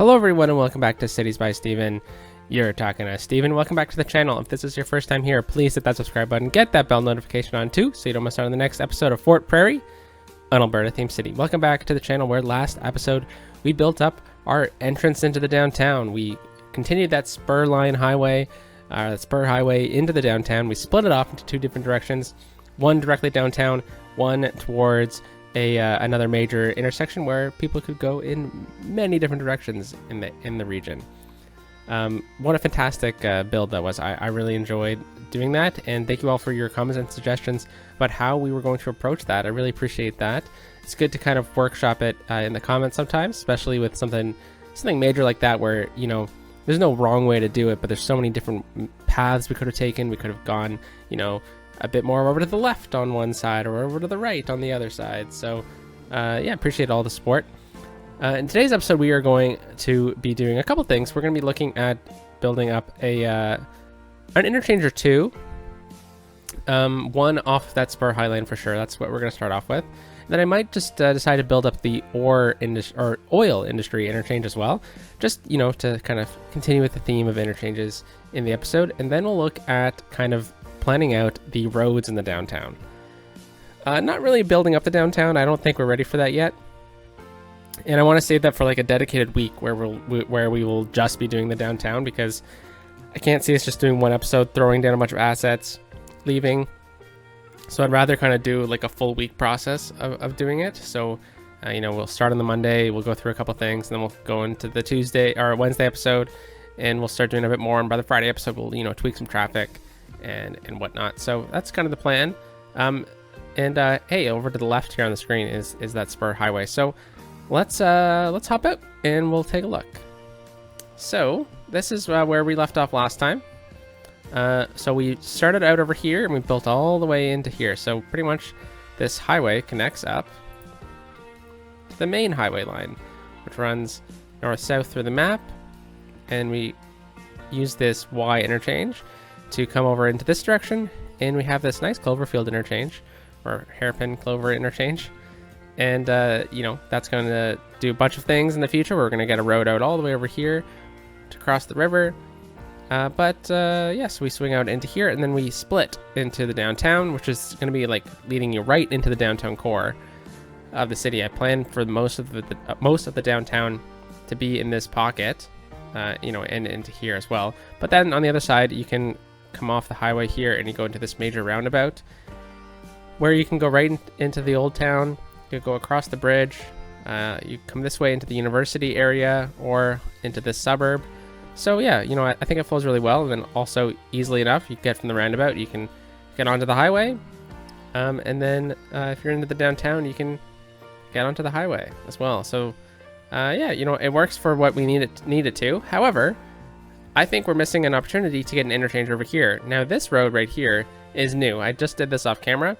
Hello everyone and welcome back to Cities by Steven. You're talking to Steven. Welcome back to the channel. If this is your first time here, please hit that subscribe button, get that bell notification on too, so you don't miss out on the next episode of Fort Prairie, an Alberta themed city. Welcome back to the channel where last episode we built up our entrance into the downtown. We continued that spur highway into the downtown. We split it off into two different directions, one directly downtown, one towards another major intersection where people could go in many different directions in the region. What a fantastic build that was. I really enjoyed doing that, and thank you all for your comments and suggestions about how we were going to approach that. I really appreciate that. It's good to kind of workshop it in the comments sometimes, especially with something major like that where, you know, there's no wrong way to do it, but there's so many different paths we could have taken. We could have gone, you know, a bit more over to the left on one side or over to the right on the other side. So yeah, appreciate all the support. In today's episode, we are going to be doing a couple things. We're going to be looking at building up an interchange or two. One off that spur highline for sure. That's what we're going to start off with. And then I might just decide to build up the oil industry interchange as well. Just, you know, to kind of continue with the theme of interchanges in the episode. And then we'll look at kind of planning out the roads in the downtown. Not really building up the downtown. I don't think we're ready for that yet. And I want to save that for like a dedicated week where we will just be doing the downtown, because I can't see us just doing one episode, throwing down a bunch of assets, leaving. So I'd rather kind of do like a full week process of doing it. So, you know, we'll start on the Monday, we'll go through a couple things, and then we'll go into the Tuesday or Wednesday episode, and we'll start doing a bit more. And by the Friday episode, we'll, you know, tweak some traffic and whatnot. So that's kind of the plan. Hey, over to the left here on the screen is that spur highway. So let's hop out and we'll take a look. So this is where we left off last time. So we started out over here and we built all the way into here. So pretty much this highway connects up to the main highway line, which runs north-south through the map. And we use this Y interchange to come over into this direction. And we have this nice Cloverfield interchange, or hairpin clover interchange. And, you know, that's going to do a bunch of things in the future. We're going to get a road out all the way over here to cross the river. Yes, we swing out into here, and then we split into the downtown, which is going to be like leading you right into the downtown core of the city. I plan for most of the downtown to be in this pocket, you know, and into here as well. But then on the other side, you can come off the highway here and you go into this major roundabout where you can go right into the old town. You go across the bridge, you come this way into the university area or into this suburb. So yeah, you know, I think it flows really well, and then also easily enough, you get from the roundabout, you can get onto the highway, and then if you're into the downtown, you can get onto the highway as well. So yeah, you know, it works for what we need it to. However, I think we're missing an opportunity to get an interchange over here. Now this road right here is new. I just did this off camera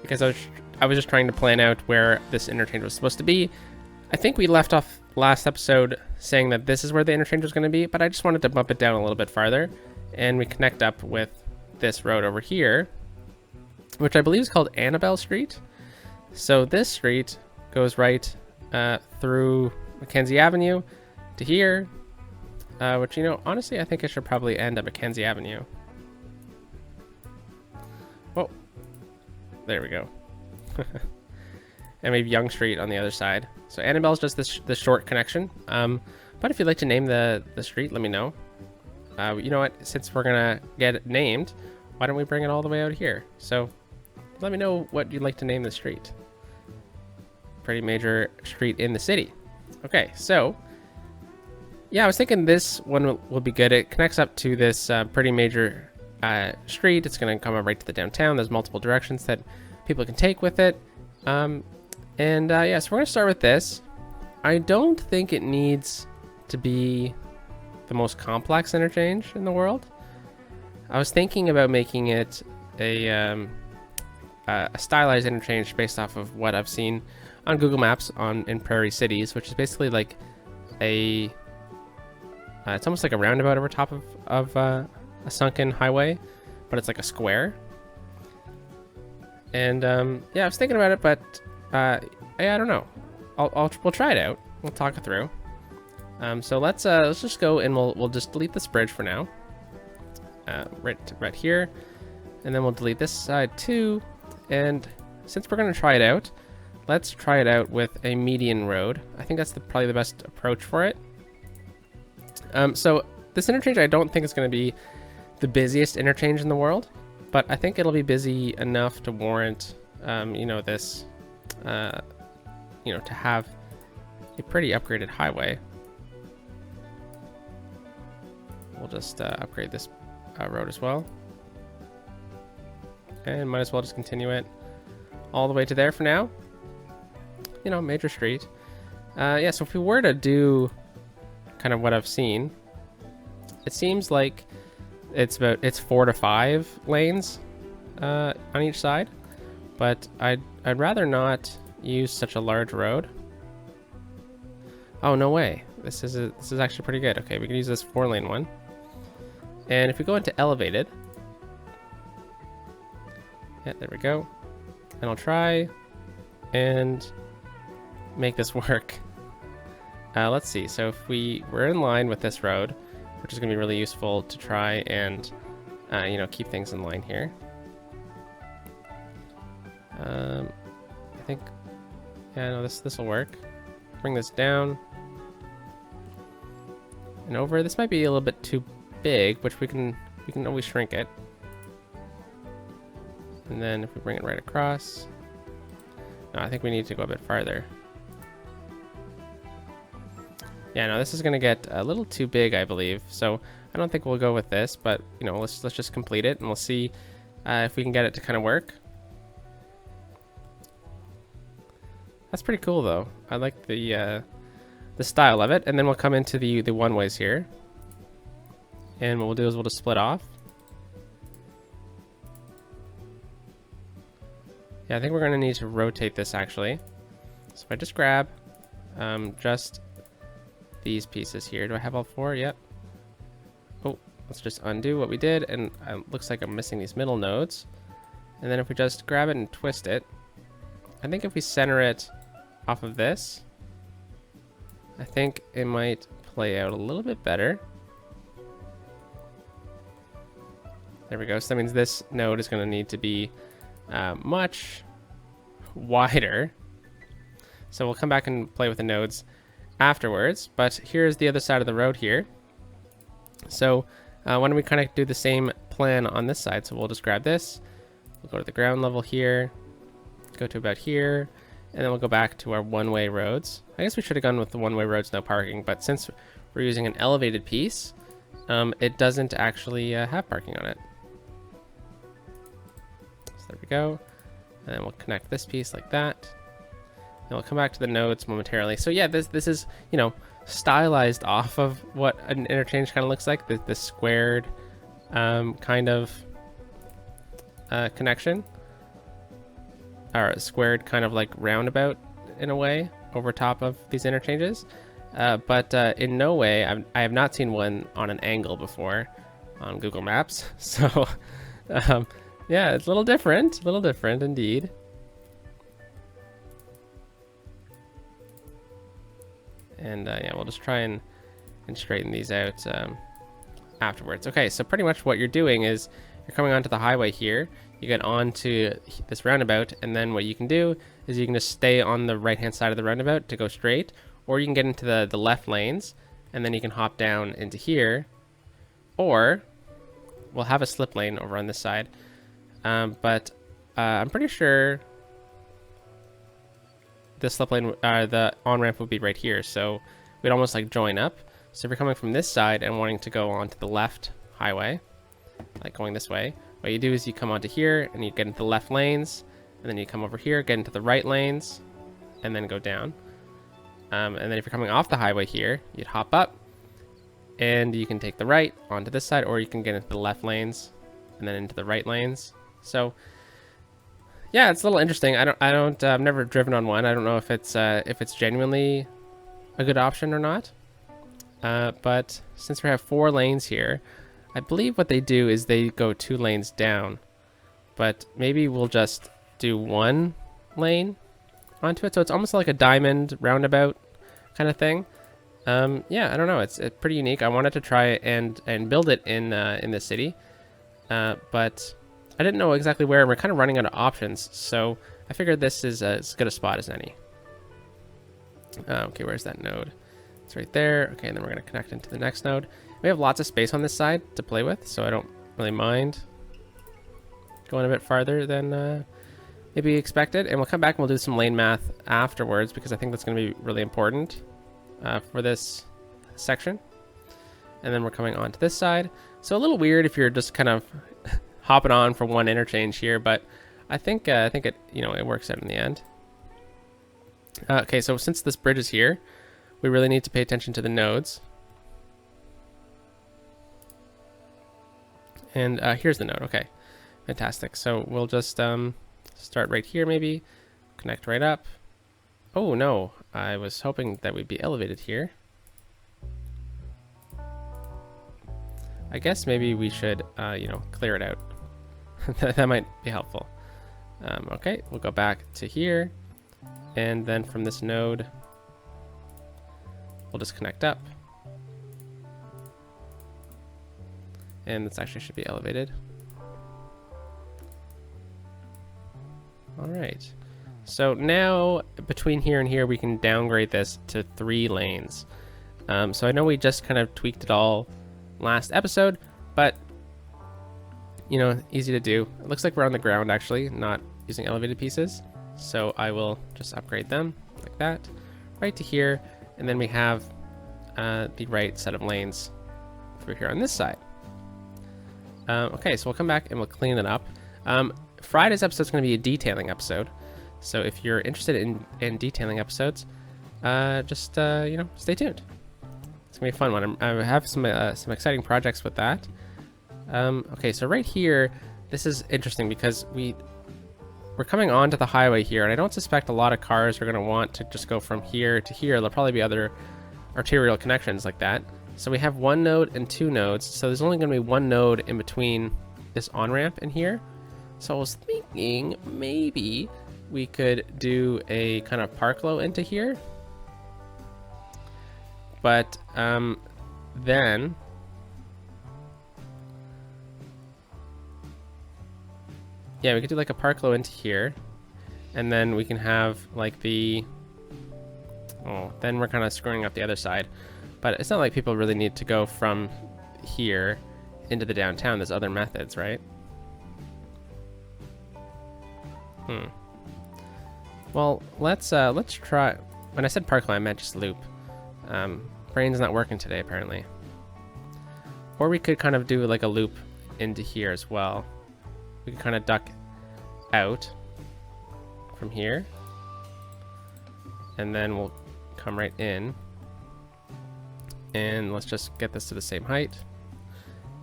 because I was just trying to plan out where this interchange was supposed to be. I think we left off last episode saying that this is where the interchange was going to be, but I just wanted to bump it down a little bit farther, and we connect up with this road over here, which I believe is called Annabelle Street. So this street goes right through Mackenzie Avenue to here, which, you know, honestly, I think it should probably end at Mackenzie Avenue. Oh, there we go. And maybe Young Street on the other side. So Annabelle's just this short connection. But if you'd like to name the street, let me know. You know what? Since we're gonna get it named, why don't we bring it all the way out here? So let me know what you'd like to name the street. Pretty major street in the city. Okay, so yeah, I was thinking this one will be good. It connects up to this pretty major street. It's gonna come up right to the downtown. There's multiple directions that people can take with it. Yeah, so we're gonna start with this. I don't think it needs to be the most complex interchange in the world. I was thinking about making it a stylized interchange based off of what I've seen on Google Maps in Prairie cities, which is basically like it's almost like a roundabout over top of a sunken highway, but it's like a square. And yeah, I was thinking about it, but yeah, I don't know. We'll try it out. We'll talk it through. So let's just go and we'll just delete this bridge for now. Right here, and then we'll delete this side too. And since we're gonna try it out, let's try it out with a median road. I think that's probably the best approach for it. So this interchange I don't think is going to be the busiest interchange in the world, but I think it'll be busy enough to warrant, this, to have a pretty upgraded highway. We'll just upgrade this road as well. And might as well just continue it all the way to there for now. Major street. Yeah, so if we were to do kind of what I've seen, it seems like it's 4 to 5 lanes on each side, but I'd rather not use such a large road. Oh, no way. This is actually pretty good. Okay, we can use this 4-lane one. And if we go into elevated, yeah, there we go. And I'll try and make this work. Let's see. So if we're in line with this road, which is going to be really useful to try and keep things in line here. I think, yeah, no, this will work. Bring this down and over. This might be a little bit too big, which we can always shrink it. And then if we bring it right across, no, I think we need to go a bit farther. Yeah, no, this is going to get a little too big, I believe. So I don't think we'll go with this, but let's just complete it and we'll see if we can get it to kind of work. That's pretty cool, though. I like the style of it. And then we'll come into the one-ways here, and what we'll do is we'll just split off. Yeah, I think we're going to need to rotate this actually. So if I just grab just these pieces here. Do I have all 4? Yep. Oh, let's just undo what we did, and it looks like I'm missing these middle nodes. And then if we just grab it and twist it, I think if we center it off of this, I think it might play out a little bit better. There we go. So that means this node is going to need to be much wider. So we'll come back and play with the nodes afterwards, but here's the other side of the road here. So why don't we kind of do the same plan on this side? So we'll just grab this, we'll go to the ground level here, go to about here, and then we'll go back to our one-way roads. I guess we should have gone with the one-way roads, no parking, but since we're using an elevated piece, it doesn't actually have parking on it. So there we go, and then we'll connect this piece like that. And we'll come back to the nodes momentarily. So yeah, this is, stylized off of what an interchange kind of looks like, the squared kind of connection, or a squared kind of like roundabout in a way over top of these interchanges. But in no way, I have not seen one on an angle before on Google Maps. So yeah, it's a little different indeed. And yeah, we'll just try and straighten these out afterwards. Okay, so pretty much what you're doing is you're coming onto the highway here, you get onto this roundabout, and then what you can do is you can just stay on the right hand side of the roundabout to go straight, or you can get into the left lanes, and then you can hop down into here, or we'll have a slip lane over on this side. But I'm pretty sure the slip lane, the on-ramp would be right here, so we'd almost like join up. So if you're coming from this side and wanting to go onto the left highway, like going this way, what you do is you come onto here and you get into the left lanes, and then you come over here, get into the right lanes, and then go down. And then if you're coming off the highway here, you'd hop up, and you can take the right onto this side, or you can get into the left lanes and then into the right lanes. So yeah, it's a little interesting. I've never driven on one. I don't know if it's genuinely a good option or not. But since we have 4 lanes here, I believe what they do is they go 2 lanes down. But maybe we'll just do 1 lane onto it. So it's almost like a diamond roundabout kind of thing. Yeah, I don't know. It's pretty unique. I wanted to try and build it in the city, but I didn't know exactly where. We're kind of running out of options, so I figured this is as good a spot as any. Okay, where's that node? It's right there. Okay, and then we're going to connect into the next node. We have lots of space on this side to play with, so I don't really mind going a bit farther than maybe expected. And we'll come back and we'll do some lane math afterwards, because I think that's going to be really important for this section. And then we're coming on to this side. So a little weird if you're just kind of hopping on from one interchange here, but I think it, you know, it works out in the end. Okay, so since this bridge is here, we really need to pay attention to the nodes. And here's the node. Okay, fantastic. So we'll just start right here, maybe connect right up. Oh no, I was hoping that we'd be elevated here. I guess maybe we should, you know, clear it out. That might be helpful. Okay, we'll go back to here, and then from this node, we'll just connect up. And this actually should be elevated. All right. So now between here and here, we can downgrade this to 3 lanes. So I know we just kind of tweaked it all last episode, but you know, easy to do. It looks like we're on the ground actually, not using elevated pieces. So I will just upgrade them like that, right to here. And then we have the right set of lanes through here on this side. Okay, so we'll come back and we'll clean it up. Friday's episode is going to be a detailing episode. So if you're interested in detailing episodes, just, you know, stay tuned. It's going to be a fun one. I have some exciting projects with that. Okay, so right here, this is interesting because we're coming onto the highway here, and I don't suspect a lot of cars are going to want to just go from here to here. There'll probably be other arterial connections like that. So we have 1 node and 2 nodes. So there's only going to be 1 node in between this on-ramp and here. So I was thinking maybe we could do a kind of park-low into here. But then yeah, we could do like a park-low into here. And then we can have like the... Oh, then we're kind of screwing up the other side. But it's not like people really need to go from here into the downtown. There's other methods, right? Well, let's try. When I said parkland, I meant just loop. Brain's not working today, apparently. Or we could kind of do like a loop into here as well. We could kind of duck out from here. And then we'll come right in. And let's just get this to the same height.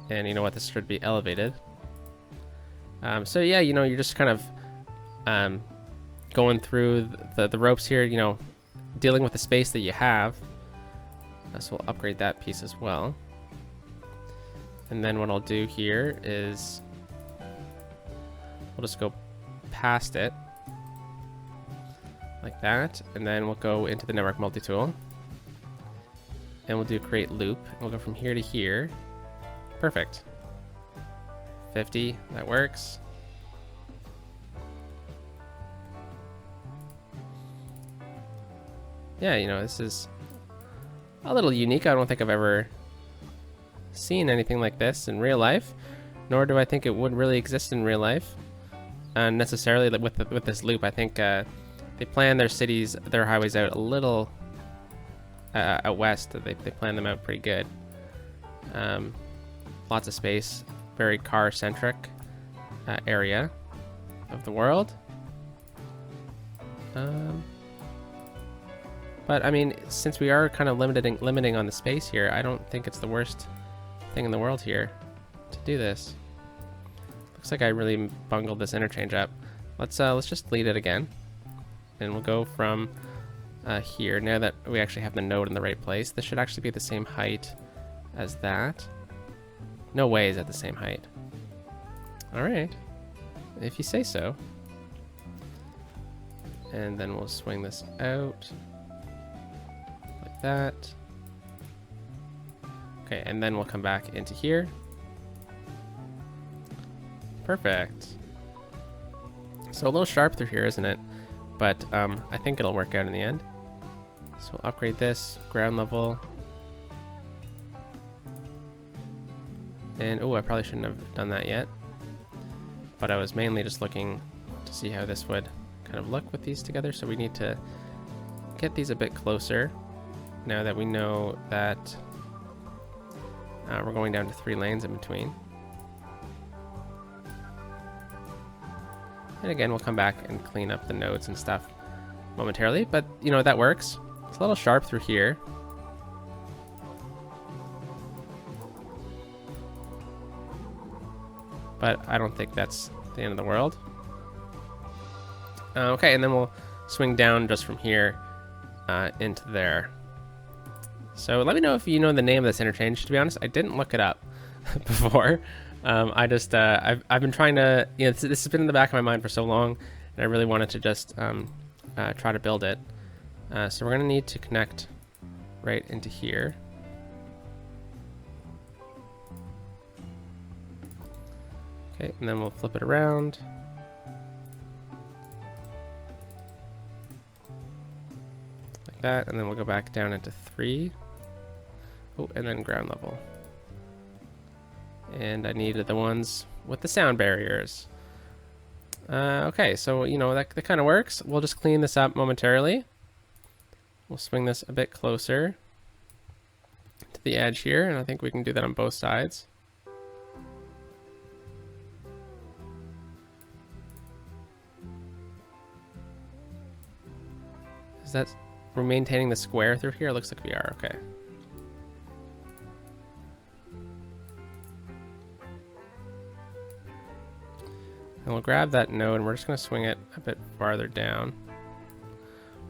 And you know what? This should be elevated. So yeah, you know, you're just kind of going through the ropes here, you know, dealing with the space that you have. So we'll upgrade that piece as well. And then what I'll do here is we'll just go past it like that. And then we'll go into the network multi-tool. And we'll do create loop. We'll go from here to here. Perfect. 50, that works. Yeah, you know, this is a little unique. I don't think I've ever seen anything like this in real life, nor do I think it would really exist in real life necessarily with this loop. I think they plan their cities, their highways out a little out west. They plan them out pretty good. Lots of space, very car-centric area of the world. But I mean, since we are kind of limiting on the space here, I don't think it's the worst thing in the world here to do this. Looks like I really bungled this interchange up. Let's just delete it again, and we'll go from here. Now that we actually have the node in the right place, this should actually be the same height as that. No way is that the same height. All right, if you say so. And then we'll swing this out like that. Okay, and then we'll come back into here. Perfect. So a little sharp through here, isn't it? But I think it'll work out in the end. So we'll upgrade this, ground level. And, oh, I probably shouldn't have done that yet. But I was mainly just looking to see how this would kind of look with these together. So we need to get these a bit closer now that we know that we're going down to 3 lanes in between. And again, we'll come back and clean up the nodes and stuff momentarily, but you know, that works. It's a little sharp through here. But I don't think that's the end of the world. Okay, and then we'll swing down just from here into there. So let me know if you know the name of this interchange. To be honest, I didn't look it up before. I just, I've been trying to, you know, this has been in the back of my mind for so long, and I really wanted to just try to build it. So we're going to need to connect right into here. Okay, and then we'll flip it around. Like that, and then we'll go back down into 3. Oh, and then ground level. And I needed the ones with the sound barriers. Okay, so, you know, that kind of works. We'll just clean this up momentarily. We'll swing this a bit closer to the edge here, and I think we can do that on both sides. Is that, we're maintaining the square through here? It looks like we are, okay. And we'll grab that node and we're just going to swing it a bit farther down.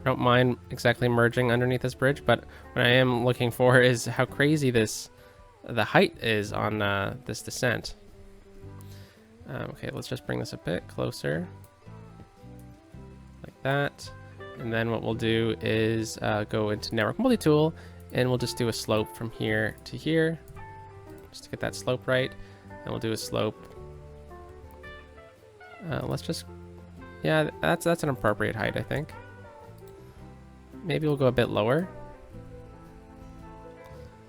I don't mind exactly merging underneath this bridge, but what I am looking for is how crazy the height is on this descent. Okay, let's just bring this a bit closer. Like that. And then what we'll do is go into Network Multi-Tool, and we'll just do a slope from here to here, just to get that slope right. And we'll do a slope. Let's just, yeah, that's an appropriate height, I think. Maybe we'll go a bit lower.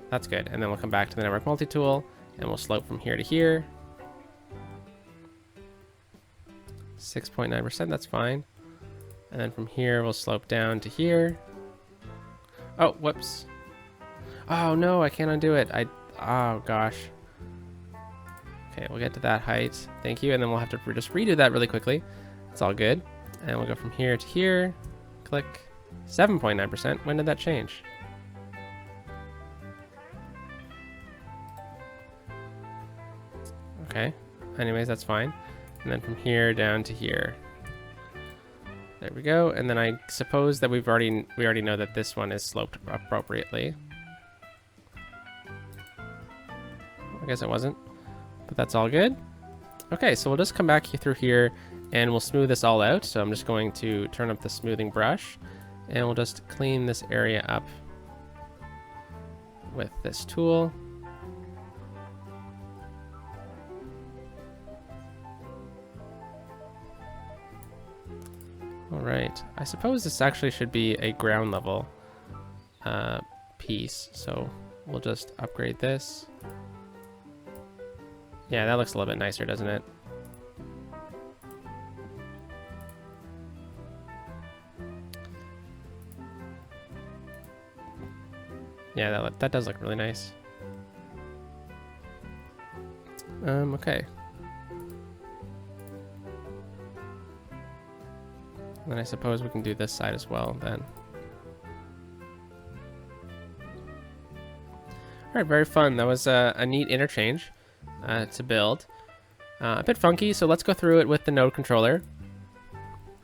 That's good. And then we'll come back to the Network Multi-Tool, and we'll slope from here to here. 6.9%, that's fine. And then from here, we'll slope down to here. Oh, whoops. Oh, no, I can't undo it. Oh, gosh. Okay, we'll get to that height. Thank you. And then we'll have to just redo that really quickly. It's all good. And we'll go from here to here. Click. 7.9%. When did that change? Okay. Anyways, that's fine. And then from here down to here. There we go. And then I suppose that we already know that this one is sloped appropriately. I guess it wasn't, but that's all good. Okay, so we'll just come back through here and we'll smooth this all out. So I'm just going to turn up the smoothing brush and we'll just clean this area up with this tool. All right, I suppose this actually should be a ground level piece. So we'll just upgrade this. Yeah, that looks a little bit nicer, doesn't it? Yeah, that does look really nice. Okay. And then I suppose we can do this side as well then. All right, very fun. That was a neat interchange to build. A bit funky, so let's go through it with the node controller.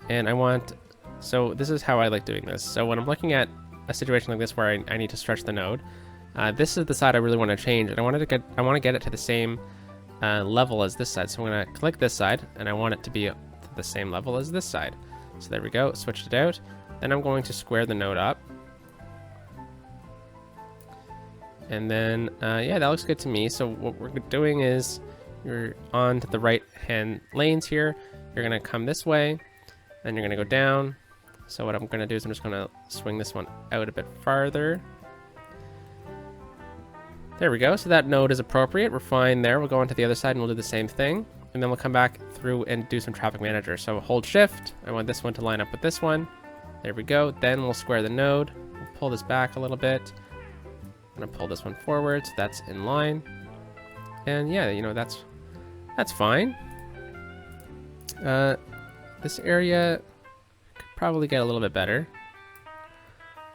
And so this is how I like doing this. So when I'm looking at a situation like this where I need to stretch the node, this is the side I really want to change, and I want to get it to the same level as this side. So I'm going to click this side, and I want it to be to the same level as this side. So there we go, switched it out. Then I'm going to square the node up. And then, yeah, that looks good to me. So what we're doing is you're on to the right hand lanes here. You're gonna come this way, then you're gonna go down. So what I'm gonna do is I'm just gonna swing this one out a bit farther. There we go. So that node is appropriate. We're fine there. We'll go on to the other side and we'll do the same thing. And then we'll come back through and do some traffic manager. So hold shift. I want this one to line up with this one. There we go. Then we'll square the node. We'll pull this back a little bit. I'm gonna pull this one forward so that's in line. And yeah, you know, that's fine. This area could probably get a little bit better.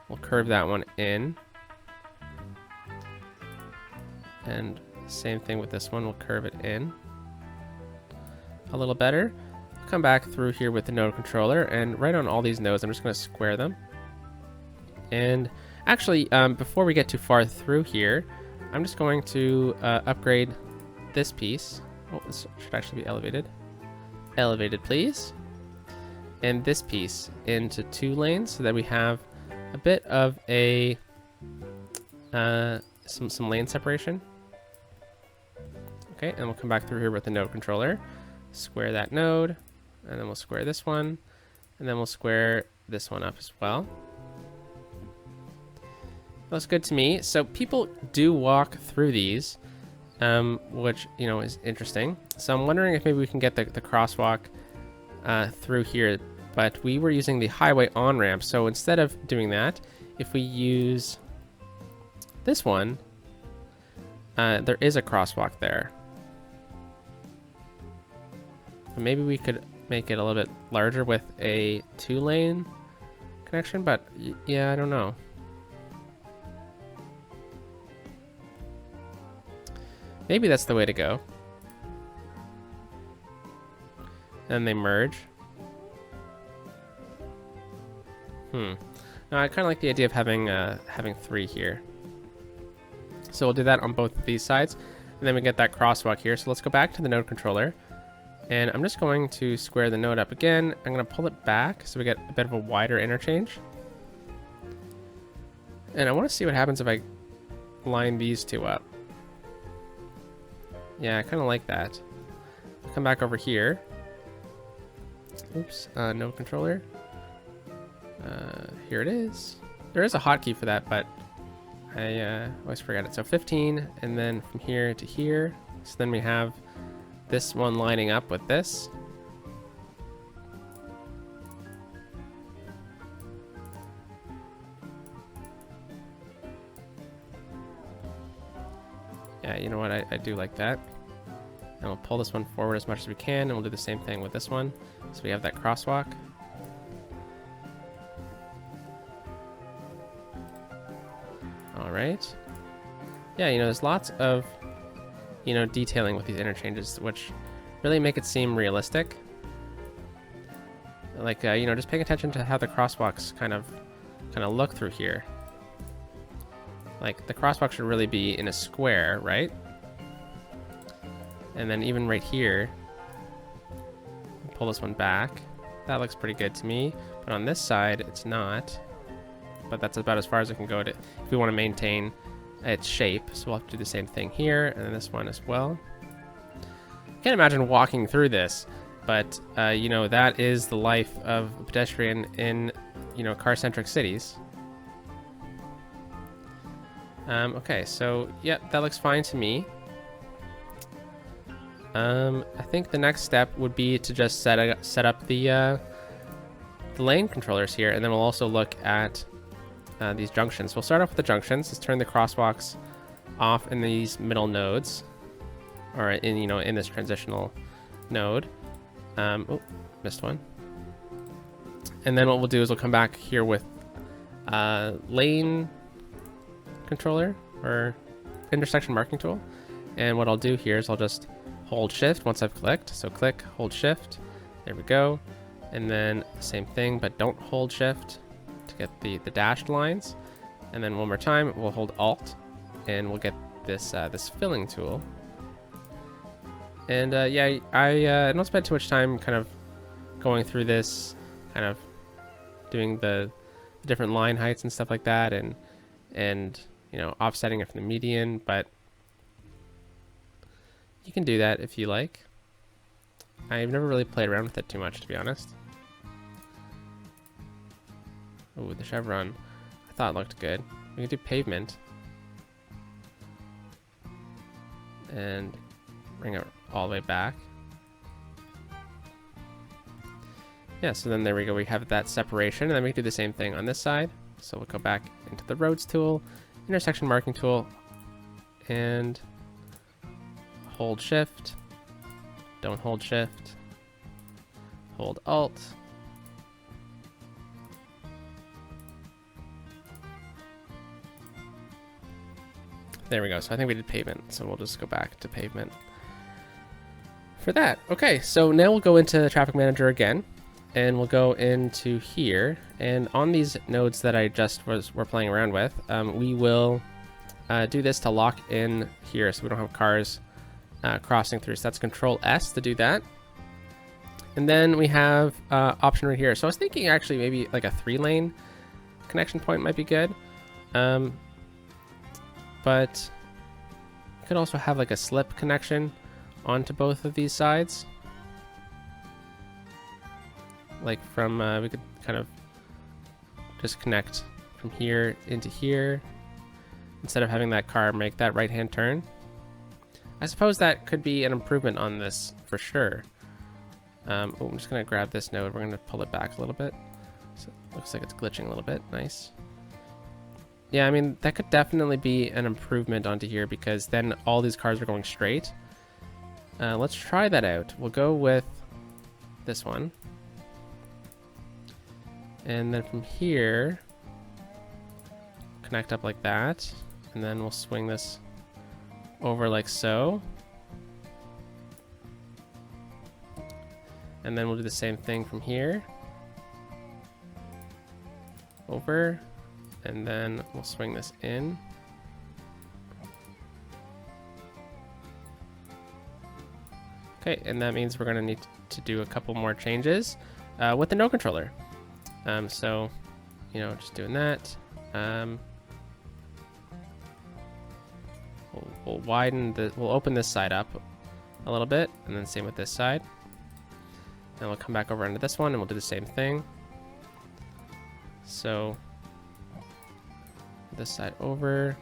We'll curve that one in. And same thing with this one, we'll curve it in a little better. Come back through here with the node controller, and right on all these nodes, I'm just going to square them. And actually, before we get too far through here, I'm just going to upgrade this piece. Oh, this should actually be elevated. Elevated, please. And this piece into 2 lanes so that we have a bit of a some lane separation. Okay, and we'll come back through here with the node controller, square that node, and then we'll square this one, and then we'll square this one up as well. Looks good to me. So people do walk through these, which, you know, is interesting. So I'm wondering if maybe we can get the crosswalk through here, but we were using the highway on-ramp. So instead of doing that, if we use this one, there is a crosswalk there. Maybe we could make it a little bit larger with a 2-lane connection, but yeah, I don't know. Maybe that's the way to go. And they merge. No, I kind of like the idea of having 3 here. So we'll do that on both of these sides, and then we get that crosswalk here. So let's go back to the node controller, and I'm just going to square the node up again. I'm going to pull it back so we get a bit of a wider interchange. And I want to see what happens if I line these 2 up. Yeah, I kind of like that. I'll come back over here. Oops, node controller. Here it is. There is a hotkey for that, but I always forget it. So 15, and then from here to here. So then we have this one lining up with this. Yeah, you know what? I do like that. And we'll pull this one forward as much as we can, and we'll do the same thing with this one. So we have that crosswalk. All right. Yeah, you know, there's lots of, you know, detailing with these interchanges, which really make it seem realistic. Like, you know, just paying attention to how the crosswalks kind of look through here. Like, the crosswalk should really be in a square, right? And then even right here, pull this one back. That looks pretty good to me. But on this side, it's not. But that's about as far as I can go to if we want to maintain its shape. So we'll have to do the same thing here, and then this one as well. Can't imagine walking through this, but you know, that is the life of a pedestrian in, you know, car-centric cities. Okay, so yep, that looks fine to me. I think the next step would be to just set up the lane controllers here, and then we'll also look at these junctions. We'll start off with the junctions. Let's turn the crosswalks off in these middle nodes, or in, you know, in this transitional node. Oh, missed one. And then what we'll do is we'll come back here with lane controller or intersection marking tool. And what I'll do here is I'll just hold shift once I've clicked. So click, hold shift. There we go. And then same thing, but don't hold shift to get the dashed lines. And then one more time, we'll hold alt, and we'll get this this filling tool. And yeah, I don't spend too much time kind of going through this, kind of doing the different line heights and stuff like that, and you know, offsetting it from the median, but you can do that if you like. I've never really played around with it too much, to be honest. Ooh, the chevron. I thought it looked good. We can do pavement. And bring it all the way back. Yeah, so then there we go. We have that separation, and then we can do the same thing on this side. So we'll go back into the roads tool, intersection marking tool, and hold shift. Don't hold shift. Hold alt. There we go. So I think we did pavement. So we'll just go back to pavement for that. Okay, so now we'll go into Traffic Manager again, and we'll go into here. And on these nodes that I just were playing around with, we will do this to lock in here so we don't have cars crossing through. So that's Control S to do that. And then we have option right here. So I was thinking actually maybe like a 3-lane connection point might be good. But you could also have like a slip connection onto both of these sides. Like from, we could kind of just connect from here into here instead of having that car make that right-hand turn. I suppose that could be an improvement on this for sure. I'm just gonna grab this node. We're gonna pull it back a little bit. So it looks like it's glitching a little bit. Nice. Yeah, I mean, that could definitely be an improvement onto here because then all these cars are going straight. Let's try that out. We'll go with this one. And then from here, connect up like that. And then we'll swing this over like so. And then we'll do the same thing from here. Over. And then we'll swing this in. Okay, and that means we're going to need to do a couple more changes with the node controller. So, you know, just doing that. We'll widen the, we'll open this side up a little bit, and then same with this side. And we'll come back over into this one, and we'll do the same thing. So, this side over.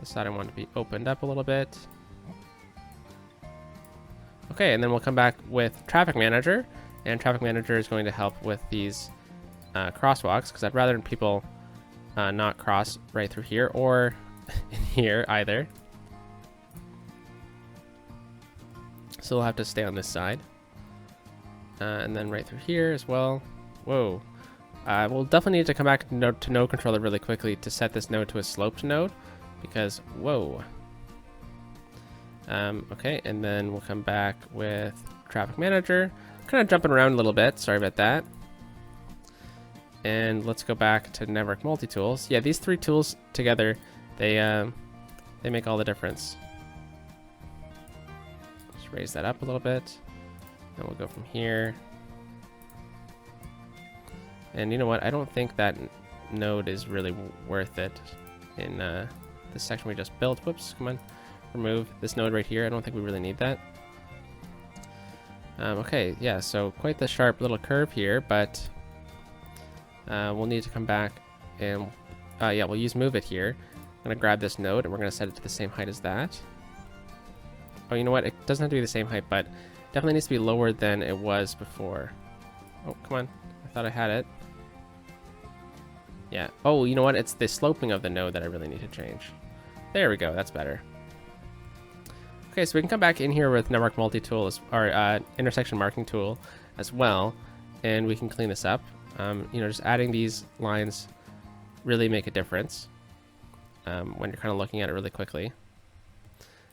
This side I want to be opened up a little bit. Okay, and then we'll come back with Traffic Manager, and Traffic Manager is going to help with these crosswalks, because I'd rather people not cross right through here or in here either. So we'll have to stay on this side. And then right through here as well. Whoa. We'll definitely need to come back to node controller really quickly to set this node to a sloped node, because, whoa. Okay, and then we'll come back with Traffic Manager. Kind of jumping around a little bit, sorry about that. And let's go back to Network Multi-Tools. Yeah, these three tools together, they make all the difference. Just raise that up a little bit. And we'll go from here. And you know what? I don't think that node is really worth it in this section we just built. Whoops, come on. Remove this node right here. I don't think we really need that. Okay, yeah, so quite the sharp little curve here, but we'll need to come back and, yeah, we'll use move it here. I'm going to grab this node and we're going to set it to the same height as that. Oh, you know what? It doesn't have to be the same height, but definitely needs to be lower than it was before. Oh, come on. I thought I had it. Yeah. Oh, you know what? It's the sloping of the node that I really need to change. There we go. That's better. Okay, so we can come back in here with Network Multi-Tool, or Intersection Marking Tool as well, and we can clean this up. You know, just adding these lines really make a difference when you're kind of looking at it really quickly.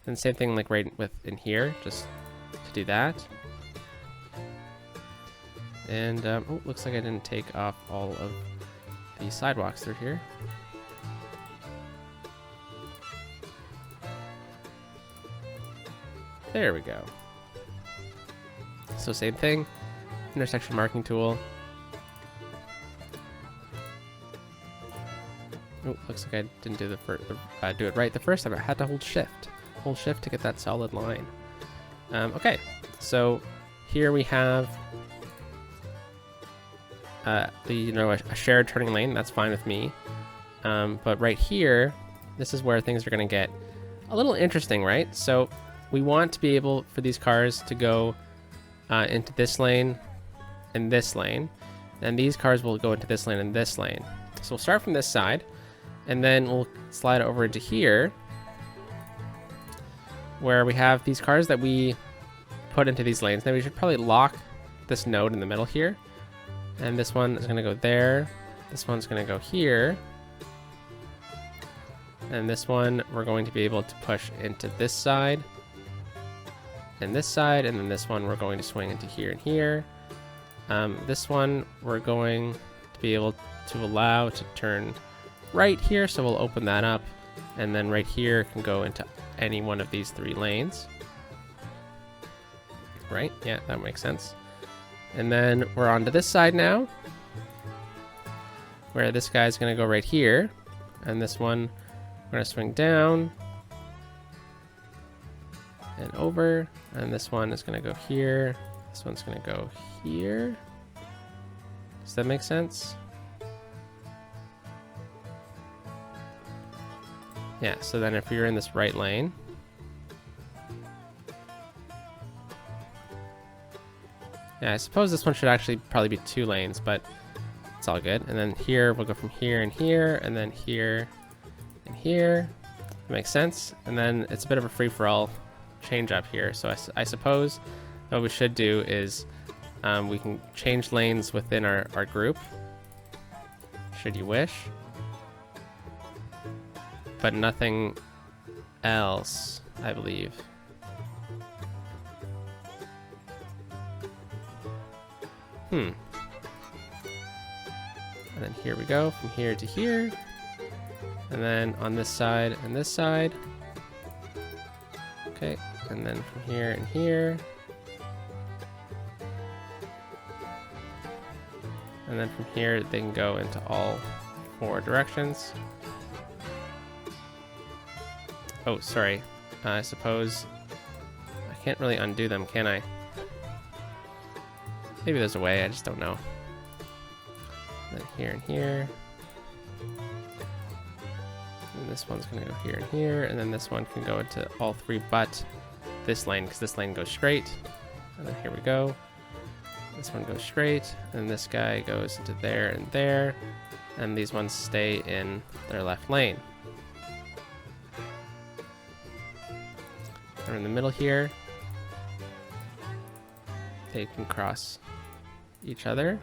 And same thing like right in here, just to do that. And oh, looks like I didn't take off all of the sidewalks through here. There we go. So same thing, intersection marking tool. Oh, looks like I didn't do do it right the first time. I had to hold shift. Hold shift to get that solid line. Okay, so here we have a shared turning lane. That's fine with me. But right here, this is where things are going to get a little interesting, right? So we want to be able for these cars to go into this lane and this lane, and these cars will go into this lane and this lane. So we'll start from this side, and then we'll slide over into here, where we have these cars that we put into these lanes. Now we should probably lock this node in the middle here, and this one is going to go there. This one's going to go here. And this one, we're going to be able to push into this side and this side. And then this one, we're going to swing into here and here. This one, we're going to be able to allow to turn right here. So we'll open that up. And then right here can go into any one of these 3 lanes. Right? Yeah, that makes sense. And then we're on to this side now, where this guy's going to go right here. And this one, we're going to swing down and over, and this one is going to go here. This one's going to go here. Does that make sense? Yeah, so then if you're in this right lane, yeah, I suppose this one should actually probably be 2 lanes, but it's all good. And then here, we'll go from here and here, and then here and here. That makes sense. And then it's a bit of a free-for-all change up here. So I suppose what we should do is we can change lanes within our group, should you wish, but nothing else, I believe. And then here we go, from here to here. And then on this side and this side. Okay, and then from here and here. And then from here, they can go into all 4 directions. Oh, sorry. I suppose I can't really undo them, can I? Maybe there's a way, I just don't know. And then here and here. And this one's going to go here and here, and then this one can go into all 3 but this lane, because this lane goes straight. And then here we go. This one goes straight, and this guy goes into there and there, and these ones stay in their left lane. They're in the middle here. They can cross each other.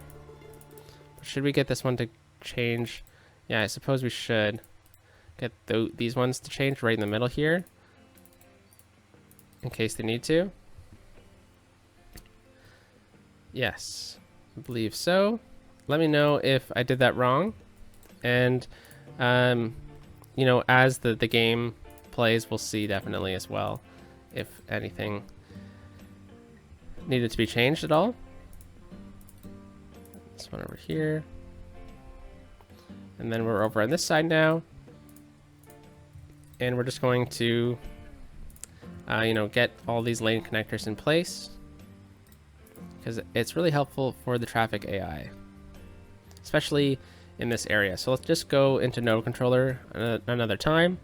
Should we get this one to change? Yeah, I suppose we should get these ones to change right in the middle here, in case they need to. Yes, I believe so. Let me know if I did that wrong. And, you know, as the game plays, we'll see definitely as well if anything needed to be changed at all. This one over here. And then we're over on this side now. And we're just going to, you know, get all these lane connectors in place, because it's really helpful for the traffic AI, especially in this area. So let's just go into node controller another time.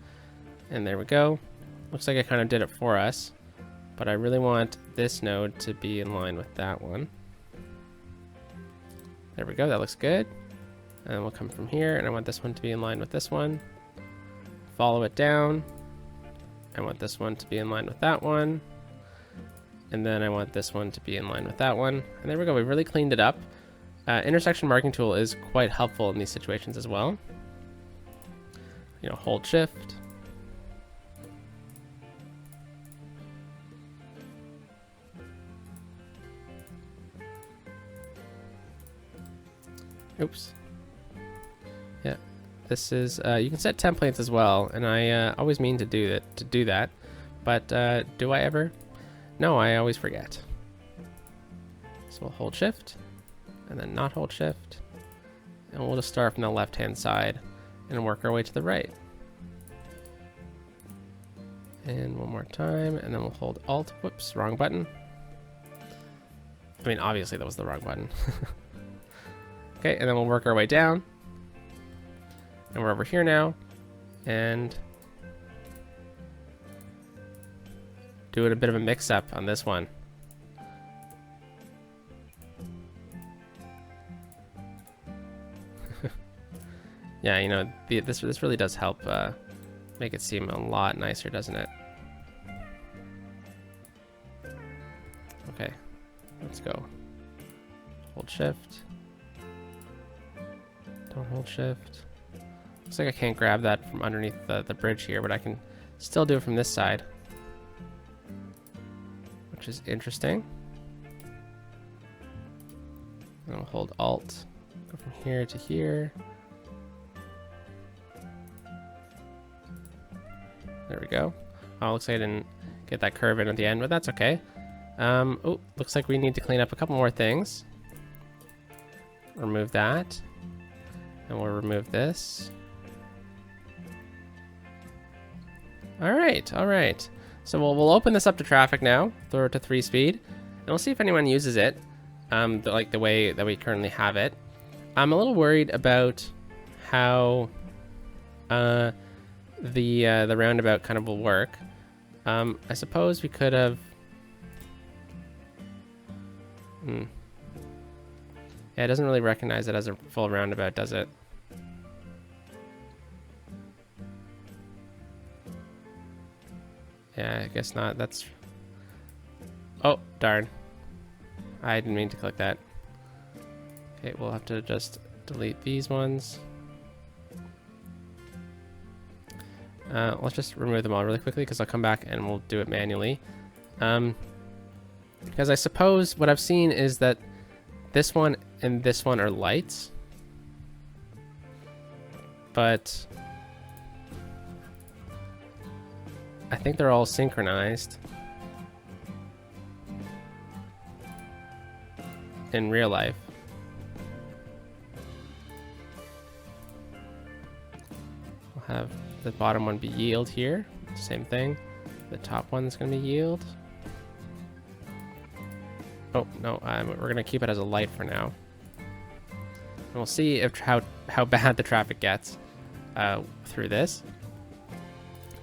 And there we go. Looks like I kind of did it for us, but I really want this node to be in line with that one. There we go, that looks good. And we'll come from here, and I want this one to be in line with this one. Follow it down. I want this one to be in line with that one. And then I want this one to be in line with that one. And there we go, we really cleaned it up. Intersection marking tool is quite helpful in these situations as well. You know, hold shift. Oops. Yeah, this is, you can set templates as well, and I always mean to do that, but do I ever? No, I always forget. So we'll hold shift, and then not hold shift, and we'll just start from the left-hand side, and work our way to the right. And one more time, and then we'll hold Alt. Whoops, wrong button. I mean, obviously that was the wrong button. Okay, and then we'll work our way down. And we're over here now. And doing a bit of a mix-up on this one. Yeah, you know, this really does help make it seem a lot nicer, doesn't it? Okay, let's go. Hold shift. Don't hold shift. Looks like I can't grab that from underneath the bridge here, but I can still do it from this side, which is interesting. And I'll hold Alt, go from here to here. There we go. Oh, looks like I didn't get that curve in at the end, but that's okay. Oh, looks like we need to clean up a couple more things. Remove that. And we'll remove this. All right. So we'll open this up to traffic now, throw it to 3 speed, and we'll see if anyone uses it, like the way that we currently have it. I'm a little worried about how the roundabout kind of will work. I suppose we could have. Yeah, it doesn't really recognize it as a full roundabout, does it? Yeah, I guess not. That's. Oh, darn. I didn't mean to click that. Okay, we'll have to just delete these ones. Let's just remove them all really quickly because I'll come back and we'll do it manually. Because I suppose what I've seen is that this one and this one are lights, but I think they're all synchronized in real life. We'll have the bottom one be yield here, same thing. The top one's gonna be yield. Oh no, we're gonna keep it as a light for now. And we'll see if how bad the traffic gets through this.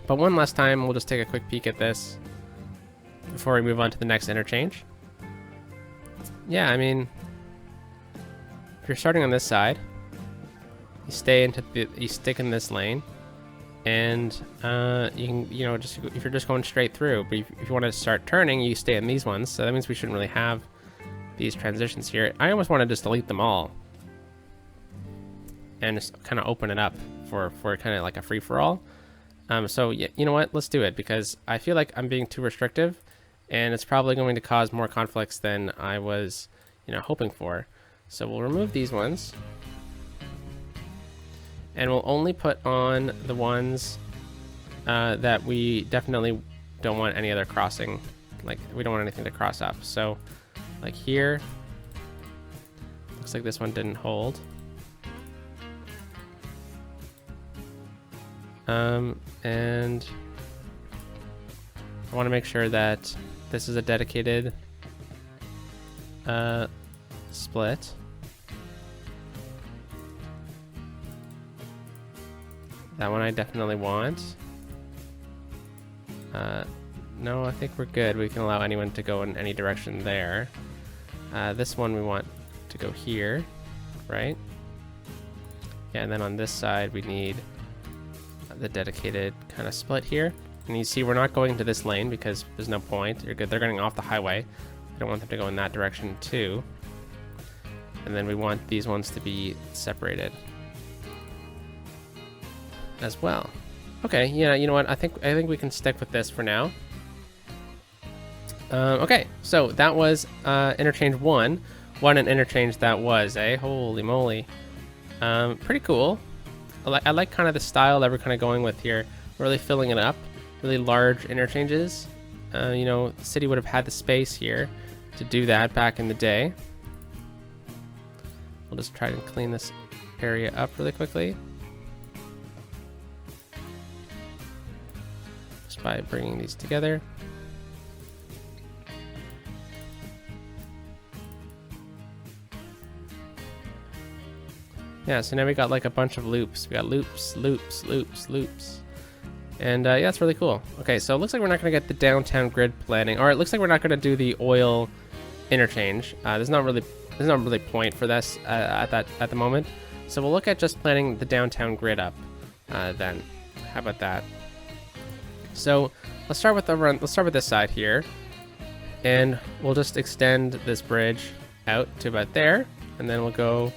But one last time, we'll just take a quick peek at this before we move on to the next interchange. Yeah, I mean, if you're starting on this side, you stick in this lane, and you can, you know, just if you're just going straight through. But if you want to start turning, you stay in these ones. So that means we shouldn't really have these transitions here. I almost want to just delete them all and just kind of open it up for kind of like a free for all. So yeah, you know what? Let's do it, because I feel like I'm being too restrictive, and it's probably going to cause more conflicts than I was, you know, hoping for. So we'll remove these ones, and we'll only put on the ones that we definitely don't want any other crossing. Like, we don't want anything to cross up. So like here, looks like this one didn't hold. And I want to make sure that this is a dedicated split. That one I definitely want. No, I think we're good. We can allow anyone to go in any direction there. This one we want to go here, right? Yeah, and then on this side we need the dedicated kind of split here. And you see we're not going to this lane because there's no point. You're good. They're going off the highway. We don't want them to go in that direction too. And then we want these ones to be separated as well. Okay, yeah, you know what? I think we can stick with this for now. Okay, so that was interchange 1. What an interchange that was, eh? Holy moly. Pretty cool. I like kind of the style that we're kind of going with here. We're really filling it up. Really large interchanges. You know, the city would have had the space here to do that back in the day. We'll just try to clean this area up really quickly. by bringing these together. Yeah, so now we got like a bunch of loops. We got loops, loops, loops, loops. And yeah, it's really cool. Okay, so it looks like we're not going to get the downtown grid planning. Or it looks like we're not going to do the oil interchange. There's not really point for this at the moment. So we'll look at just planning the downtown grid up then. How about that? So let's start with this side here. And we'll just extend this bridge out to about there. And then we'll go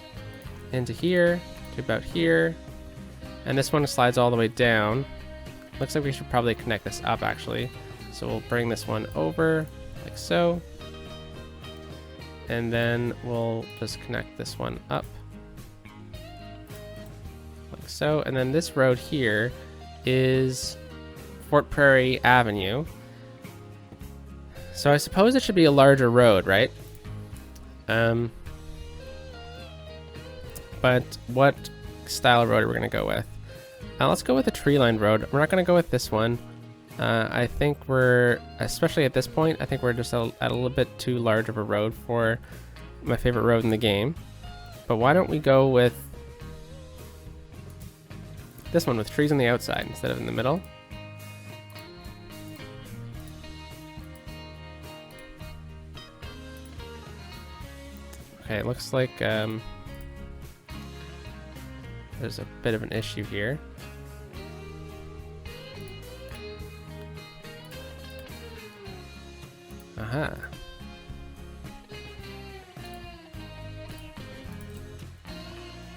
into here to about here, and this one slides all the way down. Looks like we should probably connect this up actually, so we'll bring this one over like so, and then we'll just connect this one up like so, and then this road here is Fort Prairie Avenue, so I suppose it should be a larger road, right? But what style road are we going to go with? Let's go with a tree-lined road. We're not going to go with this one. I think especially at this point, I think we're just at a little bit too large of a road for my favorite road in the game. But why don't we go with this one with trees on the outside instead of in the middle? Okay, it looks like there's a bit of an issue here. Aha.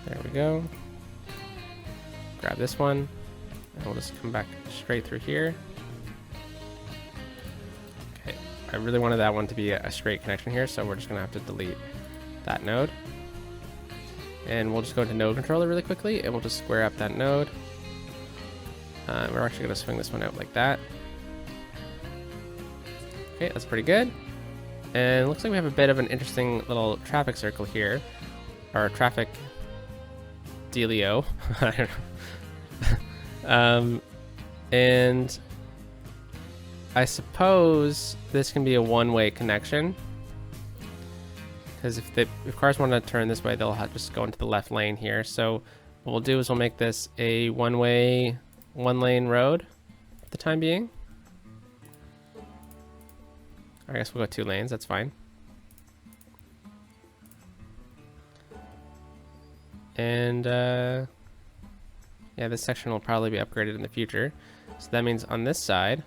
There we go. Grab this one, and we'll just come back straight through here. Okay, I really wanted that one to be a straight connection here, so we're just gonna have to delete that node. And we'll just go into node controller really quickly, and we'll just square up that node. We're actually going to swing this one out like that. Okay, that's pretty good. And it looks like we have a bit of an interesting little traffic circle here. Or traffic dealio. I don't know. And I suppose this can be a one-way connection. Because if cars want to turn this way, they'll have to just go into the left lane here. So what we'll do is we'll make this a one-lane road for the time being. I guess we'll go 2 lanes, that's fine. And yeah, this section will probably be upgraded in the future. So that means on this side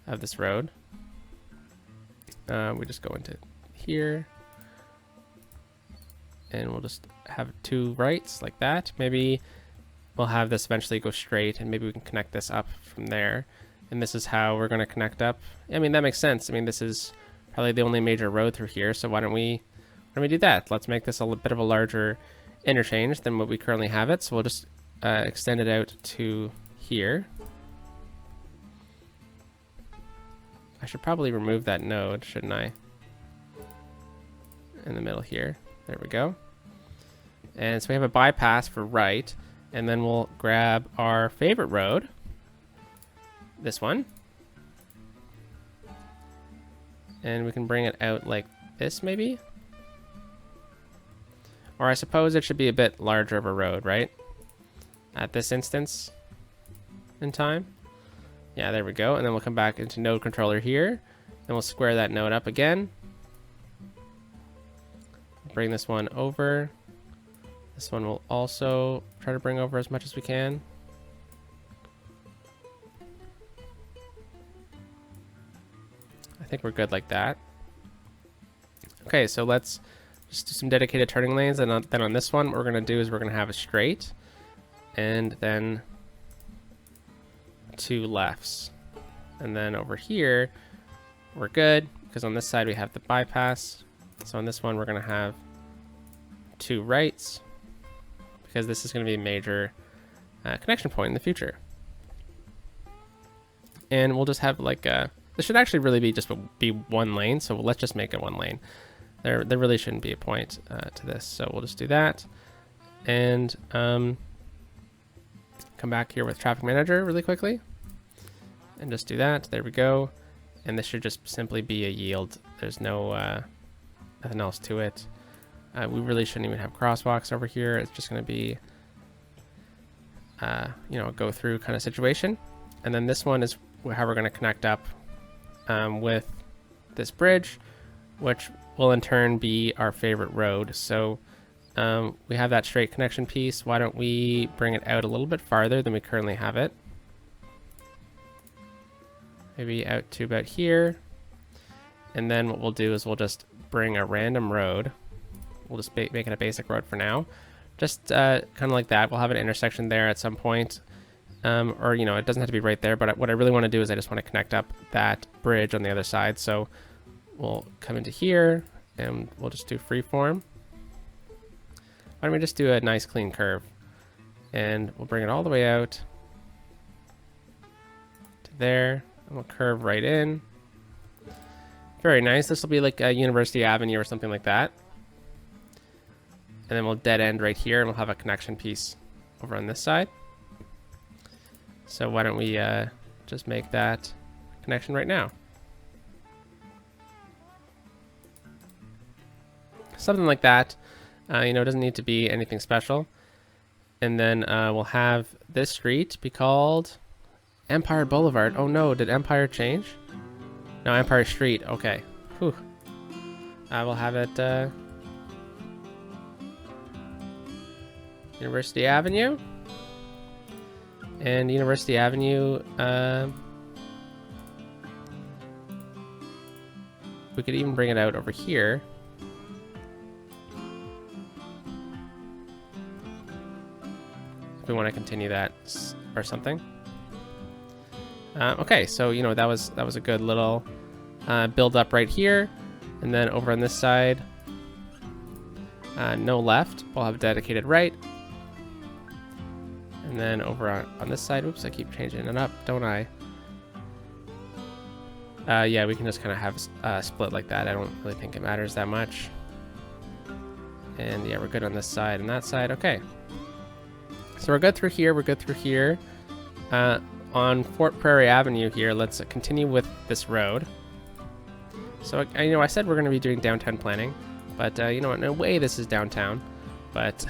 of this road, we just go into here, and we'll just have 2 rights like that. Maybe we'll have this eventually go straight, and maybe we can connect this up from there, and this is how we're going to connect up. I mean, that makes sense. I mean, this is probably the only major road through here, so why don't we do that? Let's make this a bit of a larger interchange than what we currently have it. So we'll just extend it out to here. I should probably remove that node, shouldn't I? In the middle here. There we go. And so we have a bypass for right, and then we'll grab our favorite road, this one, and we can bring it out like this maybe. Or I suppose it should be a bit larger of a road, right? At this instance in time. Yeah, there we go. And then we'll come back into node controller here, and we'll square that node up again. Bring this one over. This one will also try to bring over as much as we can. I think we're good like that. Okay, so let's just do some dedicated turning lanes, and then on this one, what we're going to do is we're going to have a straight, and then 2 lefts. And then over here, we're good, because on this side we have the bypass. So on this one, we're going to have 2 rights, because this is going to be a major connection point in the future. And we'll just have like a, this should actually really be just be 1 lane, so let's just make it 1 lane. There really shouldn't be a point to this, so we'll just do that. And come back here with Traffic Manager really quickly. and just do that. There we go. And this should just simply be a yield. There's no nothing else to it. We really shouldn't even have crosswalks over here. It's just going to be, you know, a go through kind of situation. And then this one is how we're going to connect up with this bridge, which will in turn be our favorite road. So we have that straight connection piece. Why don't we bring it out a little bit farther than we currently have it? Maybe out to about here. And then what we'll do is we'll just bring a random road. We'll just make it a basic road for now. Just kind of like that. We'll have an intersection there at some point. Or, you know, it doesn't have to be right there, but what I really want to do is I just want to connect up that bridge on the other side. So we'll come into here and we'll just do freeform. Why don't we just do a nice clean curve? And we'll bring it all the way out to there. And we'll curve right in. Very nice. This will be like a University Avenue or something like that. And then we'll dead end right here and we'll have a connection piece over on this side. So why don't we just make that connection right now? Something like that. You know, it doesn't need to be anything special. And then we'll have this street be called Empire Boulevard. Oh no, did Empire change? No, Empire Street. Okay. Whew. I will have it University Avenue. And University Avenue, we could even bring it out over here. If we want to continue that or something. Okay, so you know that was a good little build up right here, and then over on this side, no left. We'll have dedicated right. And then over on this side, oops, I keep changing it up, don't I? Yeah, we can just kind of have a split like that. I don't really think it matters that much. And yeah, we're good on this side and that side. Okay. So we're good through here. We're good through here. On Fort Prairie Avenue here, let's continue with this road. So, you know, I said we're going to be doing downtown planning, but, you know, in a way this is downtown. But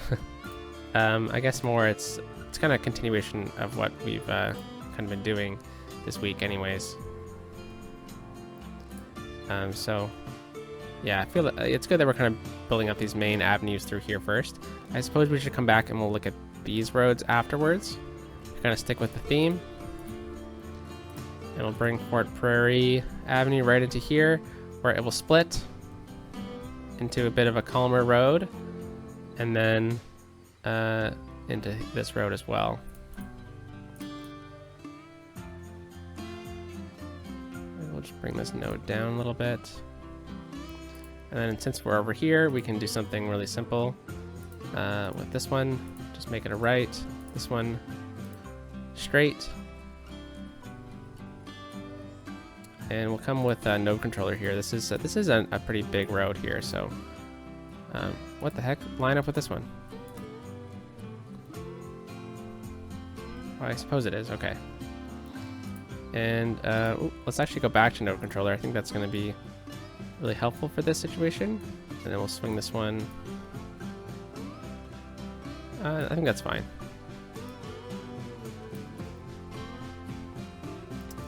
I guess more it's kind of a continuation of what we've kind of been doing this week anyways. So yeah, I feel that it's good that we're kind of building up these main avenues through here first. I suppose we should come back and we'll look at these roads afterwards. Kind of stick with the theme. And we'll bring Fort Prairie Avenue right into here, where it will split into a bit of a calmer road. And then into this road as well. We'll just bring this node down a little bit. And then since we're over here, we can do something really simple with this one. Just make it a right. This one straight. And we'll come with a node controller here. This is a pretty big road here, so what the heck? Line up with this one. Well, I suppose it is. Okay. And let's actually go back to node controller. I think that's going to be really helpful for this situation. And then we'll swing this one. I think that's fine.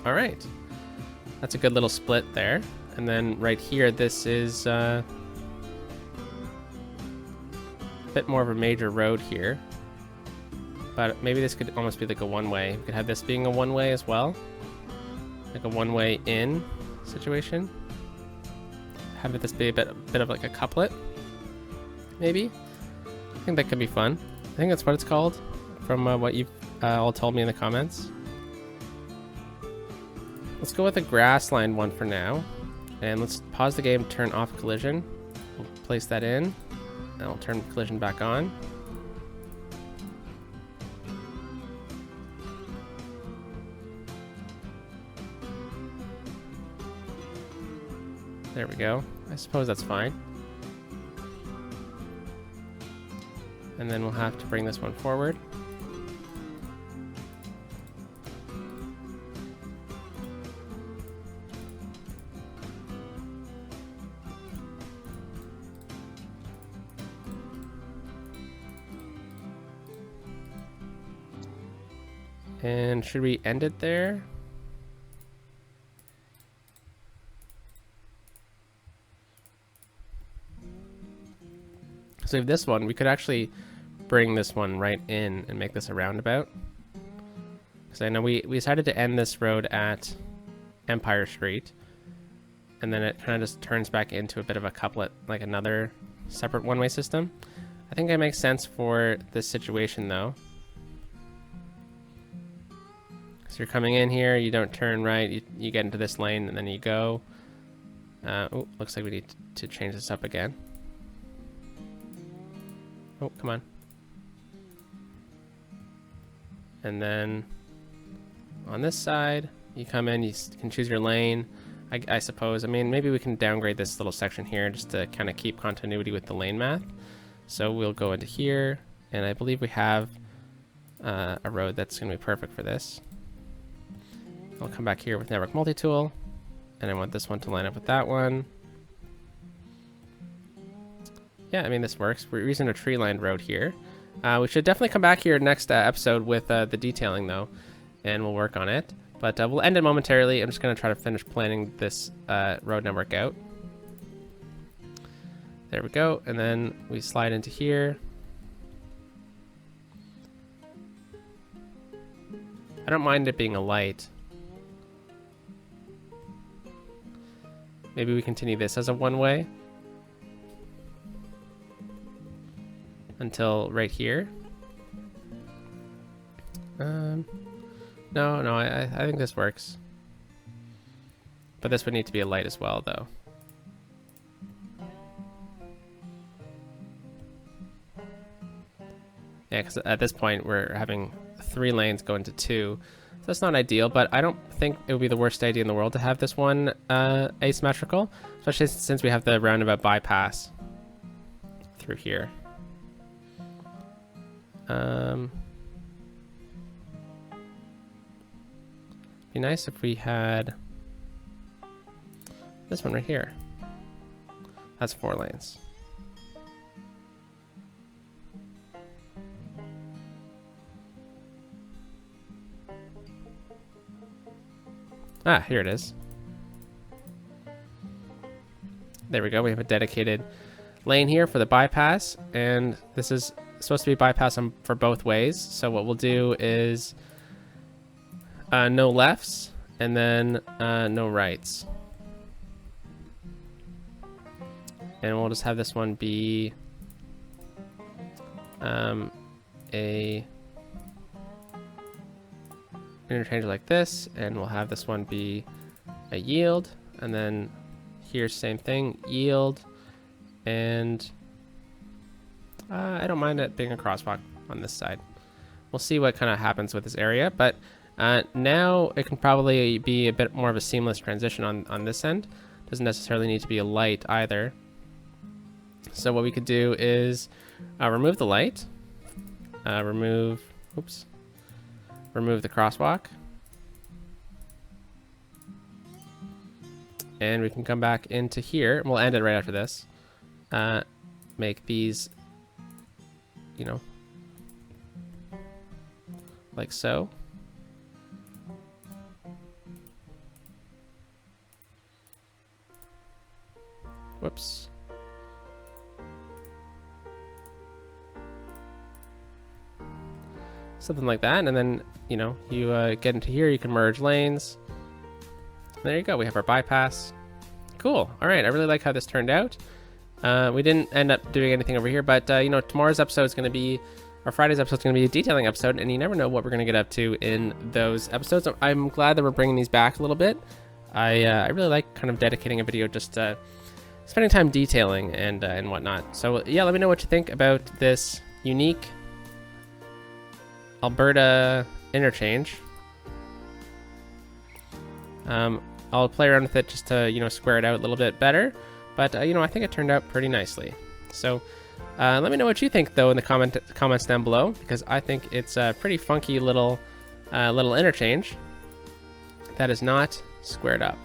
All right. That's a good little split there. And then right here, this is a bit more of a major road here. But maybe this could almost be like a one-way. We could have this being a one-way as well. Like a one-way in situation. Have this be a bit of like a couplet. Maybe. I think that could be fun. I think that's what it's called from what you've all told me in the comments. Let's go with a grass line one for now. And let's pause the game, turn off collision. We'll place that in. And I'll turn collision back on. There we go. I suppose that's fine. And then we'll have to bring this one forward. And should we end it there? So we have this one. We could actually bring this one right in and make this a roundabout. Because I know we decided to end this road at Empire Street. And then it kind of just turns back into a bit of a couplet, like another separate one-way system. I think that makes sense for this situation though. So you're coming in here, you don't turn right, you get into this lane and then you go. Oh, looks like we need to change this up again. Oh, come on. And then on this side, you come in, you can choose your lane, I suppose. I mean, maybe we can downgrade this little section here just to kind of keep continuity with the lane math. So we'll go into here, and I believe we have a road that's going to be perfect for this. I'll come back here with Network Multi-Tool, and I want this one to line up with that one. Yeah, I mean, this works. We're using a tree-lined road here. We should definitely come back here next episode with the detailing, though, and we'll work on it. But we'll end it momentarily. I'm just going to try to finish planning this road network out. There we go. And then we slide into here. I don't mind it being a light. Maybe we continue this as a one-way. Until right here. No, I think this works. But this would need to be a light as well, though. Yeah, because at this point we're having 3 lanes go into 2. So that's not ideal, but I don't think it would be the worst idea in the world to have this one asymmetrical, especially since we have the roundabout bypass through here. Be nice if we had this one right here. That's 4 lanes. Ah, here it is. There we go. We have a dedicated lane here for the bypass, and this is supposed to be bypass for both ways. So what we'll do is no lefts and then no rights. And we'll just have this one be a interchange like this, and we'll have this one be a yield, and then here same thing, yield, and I don't mind it being a crosswalk on this side. We'll see what kind of happens with this area, but now it can probably be a bit more of a seamless transition on this end. Doesn't necessarily need to be a light either. So what we could do is remove the light, remove the crosswalk, and we can come back into here, and we'll end it right after this. Make these, you know, like so. Whoops. Something like that, and then, you know, you get into here, you can merge lanes. There you go, we have our bypass. Cool. All right, I really like how this turned out. We didn't end up doing anything over here, but you know, tomorrow's episode is going to be, or Friday's episode is going to be a detailing episode, and you never know what we're going to get up to in those episodes. I'm glad that we're bringing these back a little bit. I really like kind of dedicating a video just spending time detailing and whatnot. So yeah, let me know what you think about this unique Alberta interchange. I'll play around with it just to, you know, square it out a little bit better, but you know, I think it turned out pretty nicely. So let me know what you think though in the comments down below, because I think it's a pretty funky little interchange that is not squared up.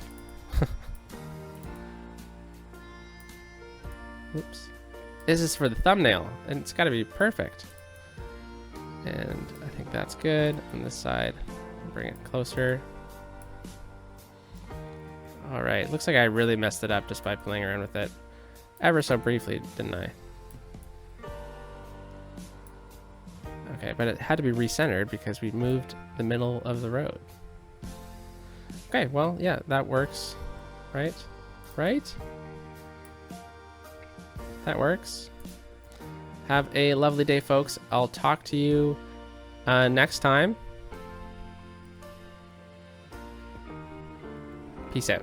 Oops. This is for the thumbnail, and it's got to be perfect. And I think that's good on this side. bring it closer. All right, looks like I really messed it up just by playing around with it ever so briefly, didn't I? Okay, but it had to be recentered because we moved the middle of the road. Okay, well, yeah, that works, right? Right? That works. Have a lovely day, folks. I'll talk to you next time. Peace out.